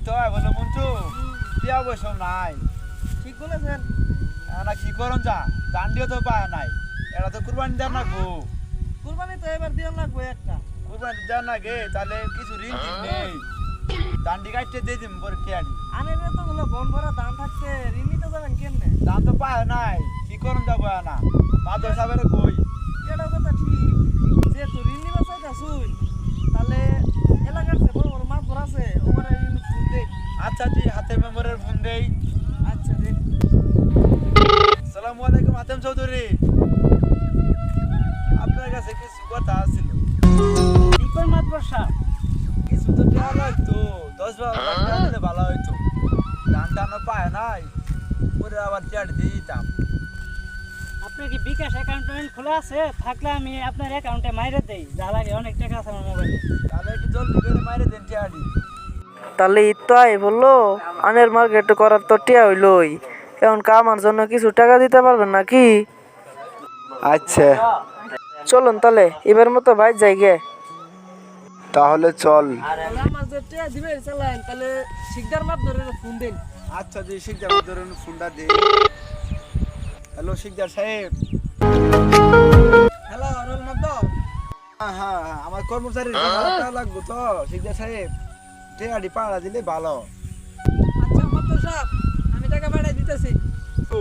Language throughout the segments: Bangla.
তো বলো মঞ্চু বিয়া বসে নাই ঠিক বলেছেন। না কি করন যা দান্ডিও তো পায় নাই এরা তো কুরবানি দেন না গো কুরবানি তো এবার দিয়ে লাগবে একটা। কুরবানি দেন না গে তাহলে কিছু ঋণ টিন নেই দান্ডি কাটতে দিয়ে দিম পরে টিয়াডি আনের তো হলো বন ভরা দাম থাকছে, ঋণ নিতে যাবেন কেমনে? দাম তো পায় নাই কি করন যাবো না মাদর সাহেবের কই এটা কথা ঠিক, যেহেতু ঋণ নিবা চাইতাছুই তাহলে এলাকার যে বড় বড় মাছ আছে ওখানে ঋণ ফোন দে। আচ্ছা জি হাতে মেম্বারের ফোন দেই। আচ্ছা দে। আসসালামু আলাইকুম হাতেম চৌধুরী, আপনার কাছে কিছু কথা আছিল। কি কই মাতবর সাহেব? কিছু তো দেওয়া লাগতো 10-12 লাখ টাকা দিলে ভালো হইতো। ধান টানো পায় নাই পরে আবার টিয়াডি দিয়ে দিতাম। আপনার কি বিকাশ অ্যাকাউন্ট খোলা আছে? থাকলে আমি আপনার অ্যাকাউন্টে মাইরে দেই, যা লাগে অনেক টাকা আছে আমার মোবাইলে। তাহলে একটু জলদি করে মাইরে দেন টিয়াডি। তাহলে ঈদ তো আই বললো, আনের মার্কেট করার তো টিয়া হইলই, এখন কামার জন্য কিছু টাকা দিতে পারবেন নাকি? আচ্ছা চলুন তাহলে এবার মতো ভাই যাই গে। তাহলে চল। আমার যে টিয়া দিবে চালান, তাহলে শিকদার মাপ ধরে ফোন দেন। আচ্ছা জি শিকদার ধরুন ফোনটা দে। হ্যালো শিকদার সাহেব। হ্যালো রোল মাদ্দর। হ্যাঁ হ্যাঁ হ্যাঁ, আমার কর্মচারীর টাকা লাগবে তো শিকদার সাহেব, টিয়াডি পাড়া দিলে ভালো। আচ্ছা মাদ্দর সাহেব, আমি টাকা পাঠাই দিতেছি। ও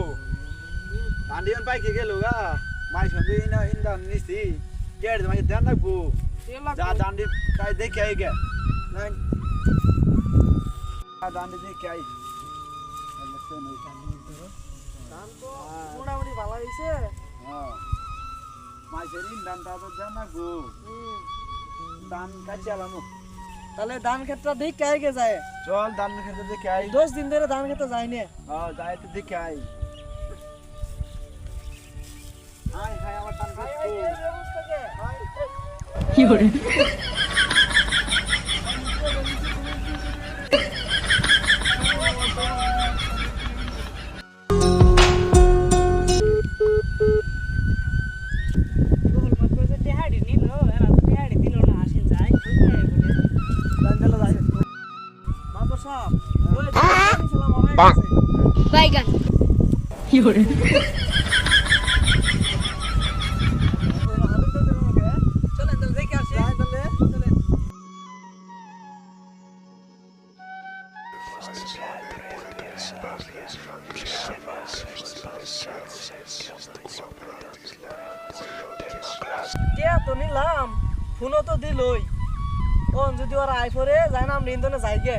দান্ডিয়ান পাইকে গেল গা মাই সন্ধে ইন্দান নিছি টিয়াডি তোমাকে ধ্যান রাখবো। যা দান্ডি কাই দেখে আই গে নাই দান্ডি দেখে আই। দাম তো মোটামুটি ভালো হয়েছে। হ্যাঁ মাইসের ইন্দানটা তো ধ্যান রাখবো, ধান কাছে আলামু। তাহলে ধান ক্ষেতটা দেখে আগে যায়। চল ধান খেতে দেখে আই। 10 দিন ধরে ধান খেতে যায়নি। হ্যাঁ যাই তো দেখে আই। আয় হায় আমার ধান কি করে? Baigan. Yore. তো নিলাম ফোনও তো দিলই, ও যদি ওরা আইফোরে যায় না আমরা ইন্দনে যাই গে।